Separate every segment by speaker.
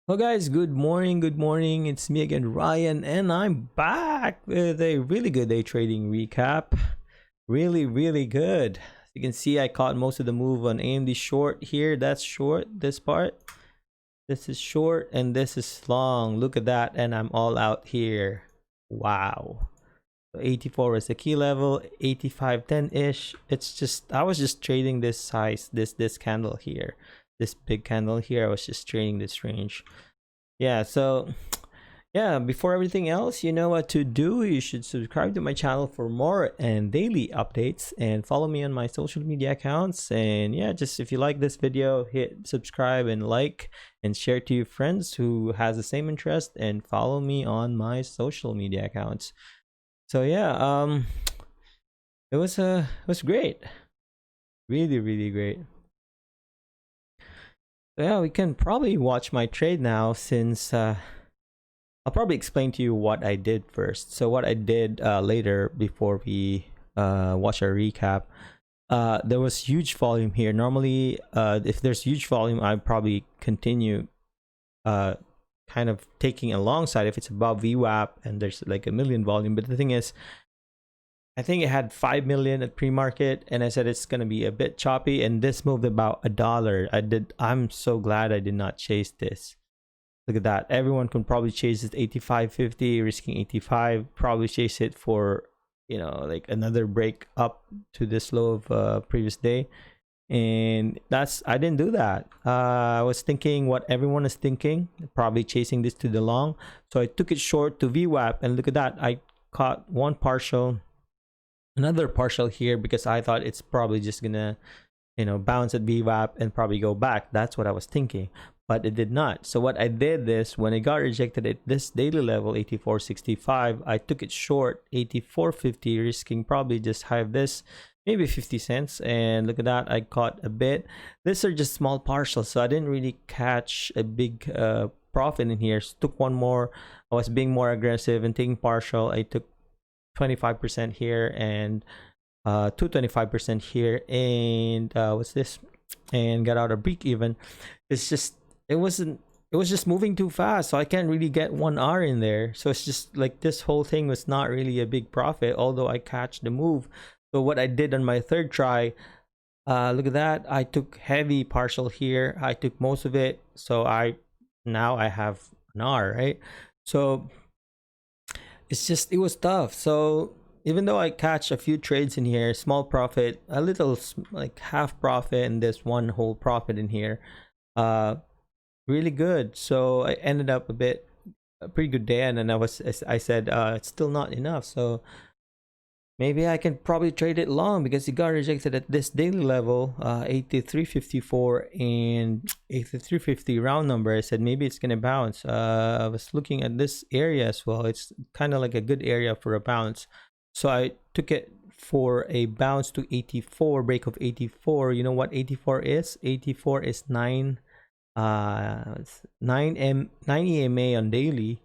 Speaker 1: Well, guys, good morning. Good morning. It's me again, Ryan, and I'm back with a really good day trading recap. Really good. As you can see, I caught most of the move on AMD short here. That's short. This part. This is short, and this is long. Look at that, and I'm all out here. Wow. So 84 is the key level. 85.10-ish. It's just I was just trading this size, this candle here, this big candle here. I was just trading this range. Yeah, so yeah, before everything else, you know what to do. You should subscribe to my channel for more and daily updates and follow me on my social media accounts. And yeah, just if you like this video, hit subscribe and like and share to your friends who has the same interest and follow me on my social media accounts. So yeah, it was great. Really great. So yeah, we can probably watch my trade now since I'll probably explain to you what I did first. So what I did later before we watch our recap, there was huge volume here. Normally, if there's huge volume, I probably continue kind of taking alongside if it's above VWAP and there's like a million volume. But the thing is, I think it had 5 million at pre-market, and I said it's gonna be a bit choppy, and this moved about $1. I'm so glad I did not chase this. Look at that. Everyone can probably chase it 85.50, risking 85. Probably chase it for, like another break up to this low of previous day. And I didn't do that. I was thinking what everyone is thinking, probably chasing this to the long. So I took it short to VWAP, and look at that. I caught one partial, another partial here because I thought it's probably just gonna bounce at VWAP and probably go back. That's what I was thinking, but it did not. So what I did is when it got rejected at this daily level 84.65, I took it short 84.50, risking probably just high of this, maybe 50 cents. And look at that, I caught a bit. These are just small partials, so I didn't really catch a big profit in here. So took one more. I was being more aggressive and taking partial. I took 25% here and 225% here, and what's this, and got out a break even. It was just moving too fast, so I can't really get 1 hour in there. So it's just like this whole thing was not really a big profit, although I catch the move. So what I did on my third try, look at that, I took heavy partial here. I took most of it, so now I have an hour, right? So it was tough. So even though I catch a few trades in here, small profit, a little like half profit, and this one whole profit in here, really good. So I ended up a pretty good day, and then I said it's still not enough. So maybe I can probably trade it long because it got rejected at this daily level, 83.54 and 83.50 round number. I said maybe it's gonna bounce. I was looking at this area as well. It's kind of like a good area for a bounce. So I took it for a bounce to 84, break of 84. You know what 84 is? 84 is 9 EMA on daily.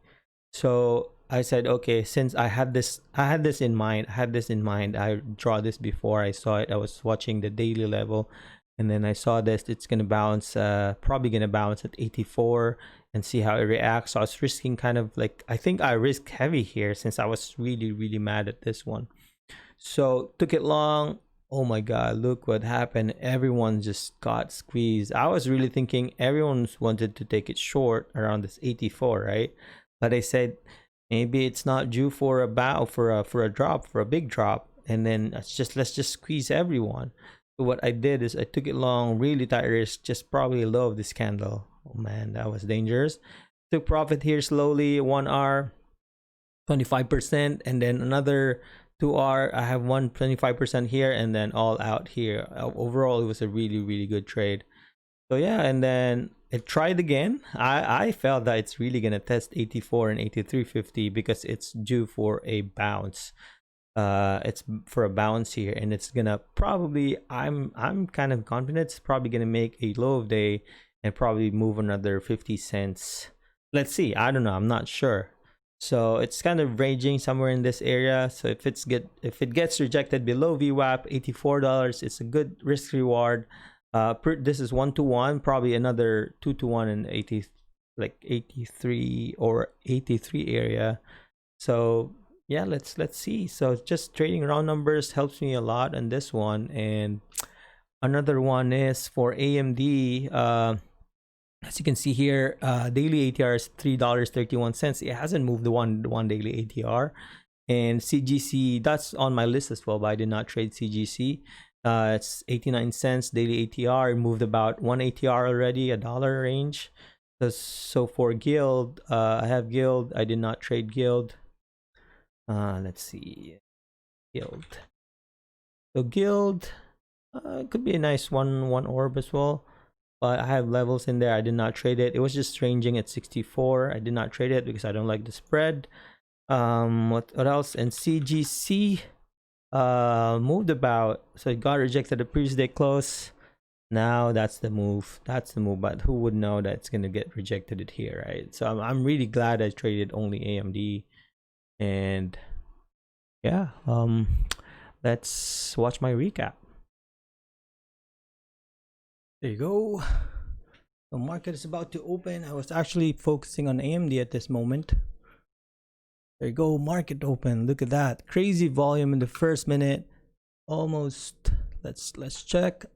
Speaker 1: So I said, okay, since I had this in mind, I draw this before I saw it. I was watching the daily level, and then I saw this. It's gonna bounce, probably gonna bounce at 84 and see how it reacts. So I was risking kind of like, I think I risked heavy here since I was really mad at this one. So took it long. Oh my god, look what happened. Everyone just got squeezed. I was really thinking everyone wanted to take it short around this 84, right? But I said maybe it's not due for a bow, for a drop, for a big drop, and then let's just squeeze everyone. So what I did is I took it long, really tight risk, just probably low of this candle. Oh man, that was dangerous. Took profit here slowly, 1 hour, 25%, and then another 2 hour. I have 25% here, and then all out here. Overall, it was a really good trade. So yeah, and then it tried again. I felt that it's really gonna test 84 and 83.50 because it's due for a bounce. It's for a bounce here, and it's gonna probably, I'm kind of confident it's probably gonna make a low of day and probably move another 50 cents. Let's see. I don't know. I'm not sure. So it's kind of ranging somewhere in this area. So if it gets rejected below VWAP $84, it's a good risk reward. This is 1-to-1, probably another 2-to-1 and like 83 or 83 area. So yeah, let's see. So just trading round numbers helps me a lot on this one. And another one is for AMD. As you can see here, daily ATR is $3.31. It hasn't moved the one daily ATR. And CGC, that's on my list as well, but I did not trade CGC. It's 89 cents daily ATR. It moved about one ATR already, a dollar range. So for Guild, I have Guild. I did not trade Guild. Let's see, Guild. So Guild could be a nice one orb as well, but I have levels in there. I did not trade it. It was just ranging at 64. I did not trade it because I don't like the spread. What else? And CGC moved about, so it got rejected at the previous day close. Now that's the move. But who would know that it's gonna get rejected it here, right? So I'm really glad I traded only AMD. And yeah, let's watch my recap. There you go. The market is about to open. I was actually focusing on AMD at this moment. There you go, market open. Look at that, crazy volume in the first minute. Almost, let's check.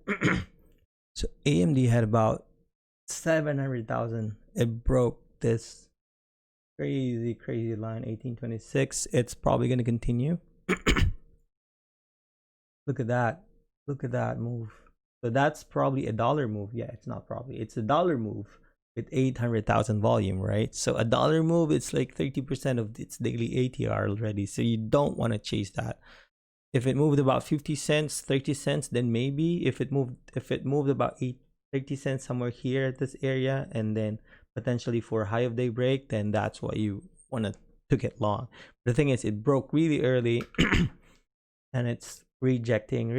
Speaker 1: So AMD had about 700,000. It broke this crazy line, 1826. It's probably going to continue. Look at that move. So that's probably a dollar move. Yeah, it's not probably, it's a dollar move with 800,000 volume, right? So a dollar move, it's like 30% of its daily ATR already. So you don't want to chase that. If it moved about 50 cents, 30 cents, then maybe. If it moved about 30 cents somewhere here at this area, and then potentially for a high of day break, then that's what you want to get long. But the thing is, it broke really early and it's rejecting.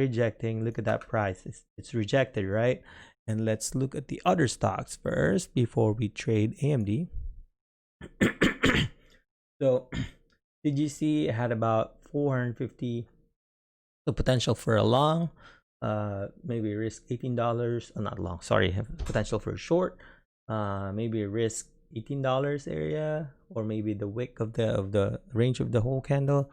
Speaker 1: Look at that price. It's rejected, right? And let's look at the other stocks first before we trade AMD. So CGC had about 450. The potential for a long, maybe risk $18. Not long, sorry, have potential for a short, maybe risk $18 area, or maybe the wick of the range of the whole candle.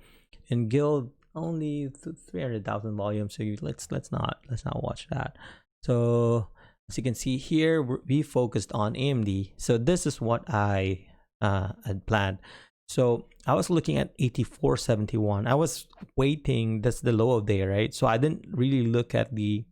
Speaker 1: And Guild only 300,000 volume, so let's not watch that. So as you can see here, we focused on AMD. So this is what I had planned. So I was looking at 84.71. I was waiting, that's the low of day, right? So I didn't really look at the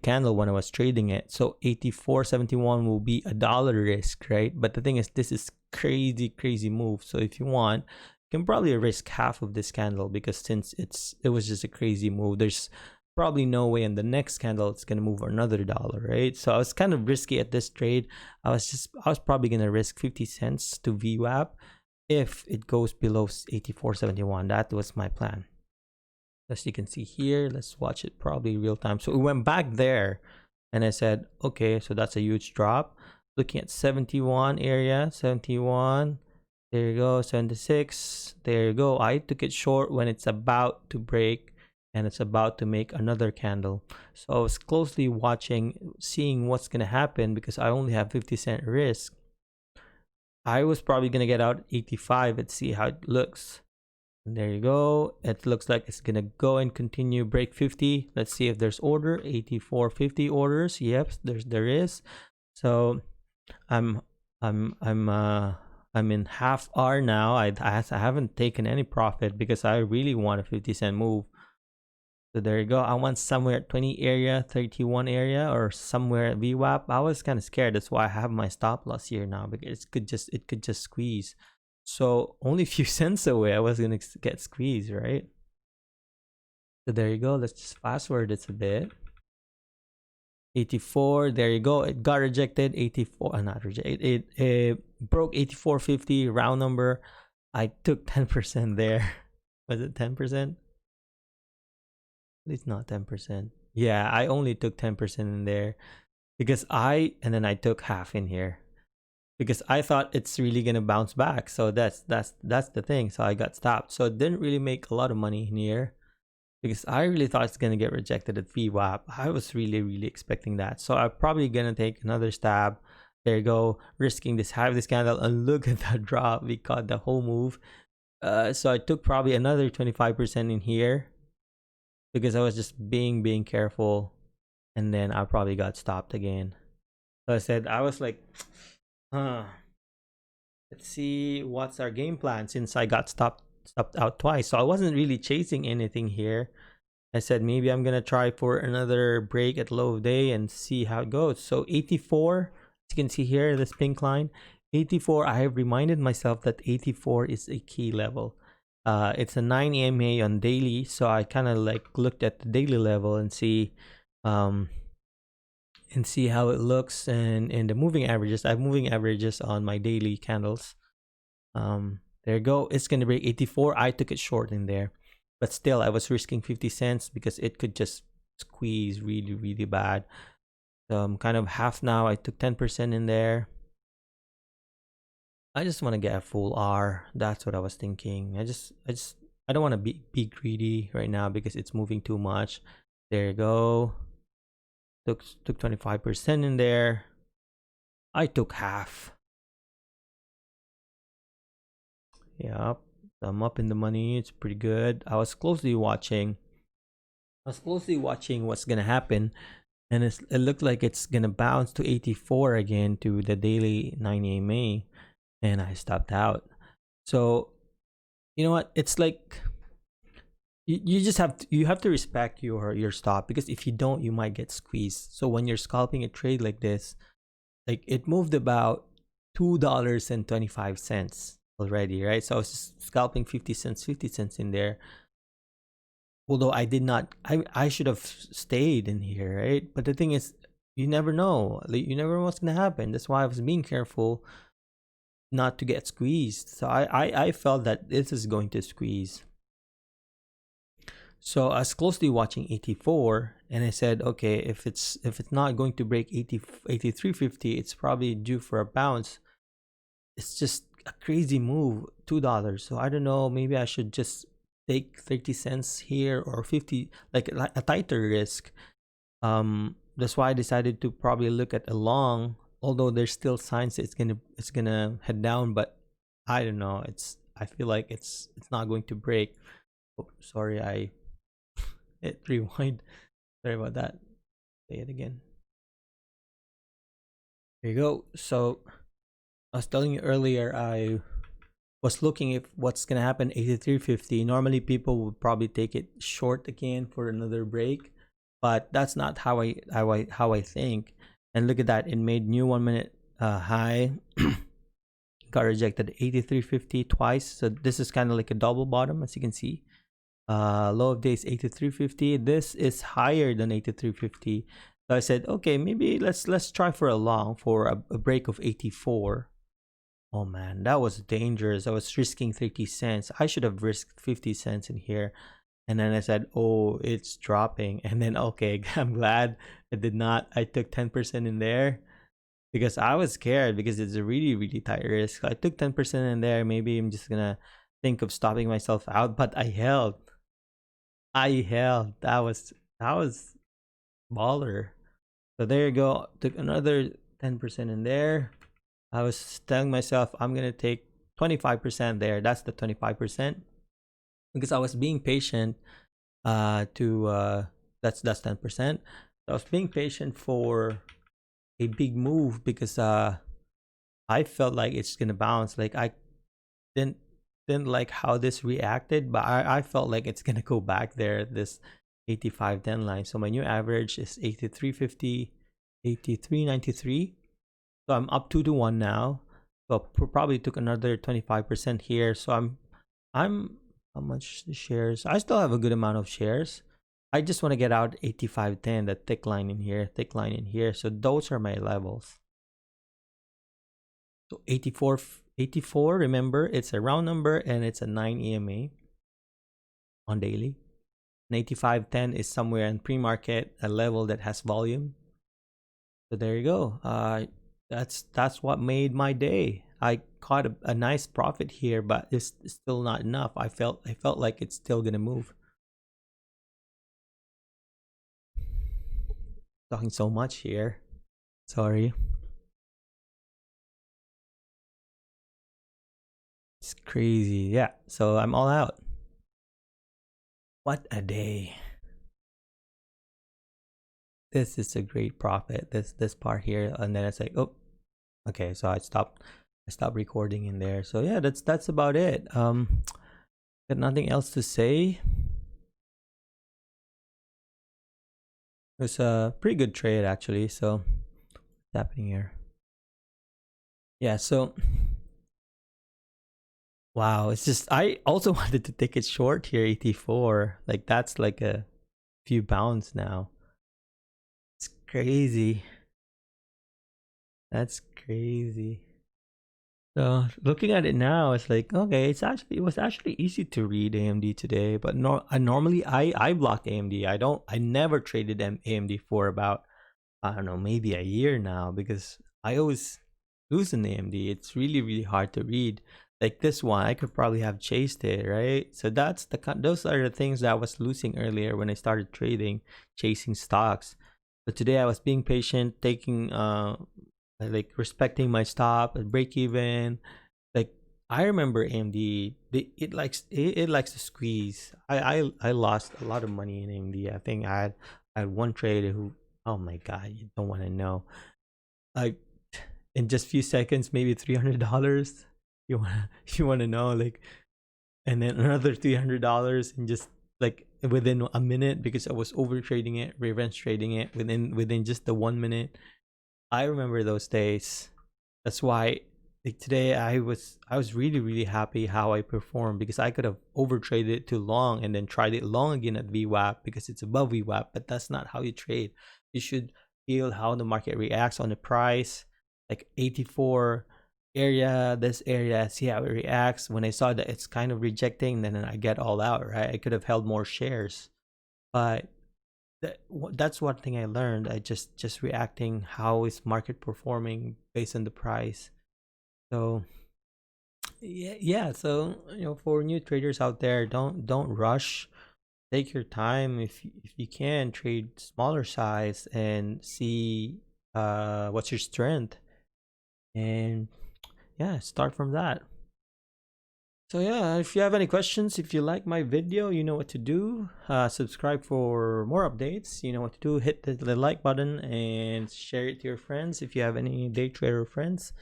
Speaker 1: candle when I was trading it. So 84.71 will be a dollar risk, right? But the thing is, this is crazy move. So if you want, you can probably risk half of this candle, because since it was just a crazy move, there's probably no way in the next candle it's gonna move another dollar, right? So I was kind of risky at this trade. I was probably gonna risk 50 cents to VWAP if it goes below 84.71. That was my plan. As you can see here, let's watch it probably real time. So we went back there and I said, okay, so that's a huge drop. Looking at 71 area, 71, there you go, 76, there you go. I took it short when it's about to break and it's about to make another candle. So I was closely watching, seeing what's gonna happen, because I only have 50-cent risk. I was probably gonna get out 85 and see how it looks. And there you go. It looks like it's gonna go and continue break 50. Let's see if there's order. 84.50 orders. Yep, there is. So I'm in half R now. I haven't taken any profit because I really want a 50-cent move. So there you go. I want somewhere at 20 area, 31 area, or somewhere at VWAP. I was kind of scared. That's why I have my stop loss here now, because it could just squeeze. So only a few cents away, I was gonna get squeezed, right? So there you go. Let's just fast forward this a bit. 84, there you go. It got rejected. 84, not rejected. It broke 84.50 round number. I took 10% there. Was it 10%? It's not 10%. Yeah, I only took 10% in there because and then I took half in here because I thought it's really gonna bounce back. So that's the thing. So I got stopped. So it didn't really make a lot of money in here because I really thought it's gonna get rejected at VWAP. I was really expecting that. So I'm probably gonna take another stab There you go, risking this half this candle, and look at that drop. We caught the whole move. So I took probably another 25% in here because I was just being careful, and then I probably got stopped again. So I said, I was like, huh, let's see what's our game plan, since I got stopped out twice. So I wasn't really chasing anything here. I said maybe I'm gonna try for another break at low of day and see how it goes. So 84, as you can see here, this pink line, 84. I have reminded myself that 84 is a key level. It's a 9 EMA on daily, so I kind of like looked at the daily level and see how it looks, and in the moving averages. I have moving averages on my daily candles. There you go. It's gonna break 84. I took it short in there, but still I was risking 50 cents because it could just squeeze really bad. So I'm kind of half now. I took 10% in there. I just want to get a full R. That's what I was thinking. I don't want to be greedy right now because it's moving too much. There you go. Took 25% in there. I took half. Yep, I'm up in the money. It's pretty good. I was closely watching what's gonna happen, and it looked like it's gonna bounce to 84 again to the daily 9 EMA, and I stopped out. So you know what? It's like you just have to respect your stop, because if you don't, you might get squeezed. So when you're scalping a trade like this, like it moved about $2.25 already, right? So I was just scalping 50 cents in there. Although I did not, I should have stayed in here, right? But the thing is, you never know. Like, you never know what's gonna happen. That's why I was being careful not to get squeezed. So I felt that this is going to squeeze. So I was closely watching 84, and I said, okay, if it's not going to break 83.50, it's probably due for a bounce. It's just a crazy move, $2. So I don't know, maybe I should just take 30 cents here, or 50, like a tighter risk. That's why I decided to probably look at a long, although there's still signs that it's gonna head down, but I don't know. I feel like it's not going to break. Oh, sorry, I hit rewind. Sorry about that. Say it again. There you go. So I was telling you earlier, I was looking if what's gonna happen 83.50. Normally people would probably take it short again for another break, but that's not how I think. And look at that, it made new 1 minute high. Got rejected 83.50 twice. So this is kind of like a double bottom, as you can see. Low of days 83.50. This is higher than 83.50. So I said, okay, maybe let's try for a long, for a break of 84. Oh man, that was dangerous. I was risking 30 cents. I should have risked 50 cents in here. And then I said, oh, it's dropping. And then, okay, I'm glad I did not. I took 10% in there because I was scared, because it's a really tight risk. I took 10% in there. Maybe I'm just gonna think of stopping myself out, but I held. That was baller. So there you go. Took another 10% in there. I was telling myself I'm gonna take 25% there. That's the 25%, because I was being patient. That's 10%. I was being patient for a big move, because I felt like it's gonna bounce. Like I didn't like how this reacted, but I felt like it's gonna go back there, this 85.10 line. So my new average is 83.50, 83.93. So I'm up 2-1 now. So probably took another 25% here. So I'm how much shares? I still have a good amount of shares. I just want to get out 85.10, the thick line in here. So those are my levels. So 84, remember, it's a round number and it's a 9 EMA on daily. And 85.10 is somewhere in pre-market, a level that has volume. So there you go. That's what made my day. I caught a nice profit here, but it's still not enough. I felt like it's still gonna move. Talking so much here. Sorry. It's crazy. Yeah, so I'm all out. What a day. This is a great profit. This part here, and then it's like, oh, okay, so I stopped recording in there. So yeah, that's about it. Got nothing else to say. It was a pretty good trade actually. So what's happening here? Yeah, so wow, it's just I also wanted to take it short here, 84. Like that's like a few pounds now. It's crazy. That's crazy. So looking at it now, it's like okay, it was actually easy to read AMD today, but normally I block AMD. I never traded AMD for about I don't know maybe a year now because I always lose in AMD. It's really hard to read. Like this one, I could probably have chased it, right? So those are the things that I was losing earlier when I started trading, chasing stocks. But today I was being patient, taking like respecting my stop and break even. Like I remember AMD, it likes to squeeze. I lost a lot of money in AMD. I think I had one trader who, oh my god, you don't want to know. Like in just few seconds, maybe $300. You want if you want to know, like, and then another $300 in just like within a minute because I was over trading it, revenge trading it within just the 1 minute. I remember those days. That's why like today I was really happy how I performed because I could have over traded it too long and then tried it long again at VWAP because it's above VWAP, but that's not how you trade. You should feel how the market reacts on the price, like 84 area, this area, see how it reacts. When I saw that it's kind of rejecting, then I get all out, right? I could have held more shares, but that's one thing I learned. I just reacting how is market performing based on the price. So yeah. So for new traders out there, don't rush. Take your time. If you can trade smaller size and see what's your strength, and yeah, start from that. So yeah, if you have any questions, if you like my video, you know what to do. Subscribe for more updates. You know what to do. Hit the like button and share it to your friends if you have any day trader friends.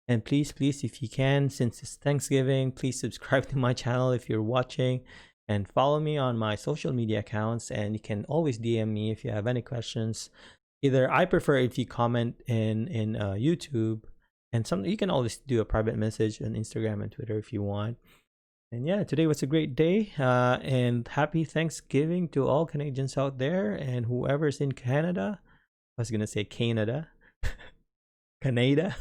Speaker 1: And please, if you can, since it's Thanksgiving, please subscribe to my channel if you're watching, and follow me on my social media accounts. And you can always DM me if you have any questions. Either I prefer if you comment in YouTube, and you can always do a private message on Instagram and Twitter if you want. And yeah, today was a great day, and happy Thanksgiving to all Canadians out there and whoever's in Canada. I was gonna say Canada, Canada.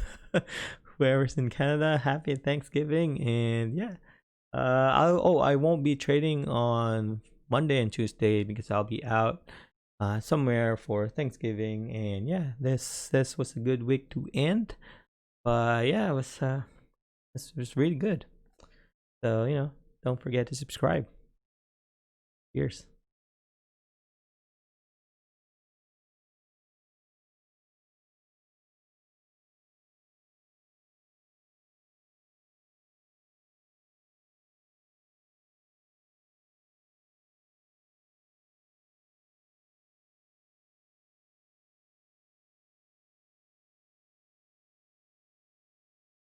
Speaker 1: Whoever's in Canada, happy Thanksgiving. And yeah, I won't be trading on Monday and Tuesday because I'll be out somewhere for Thanksgiving. And yeah, this was a good week to end. But yeah, it was really good. So don't forget to subscribe. Cheers.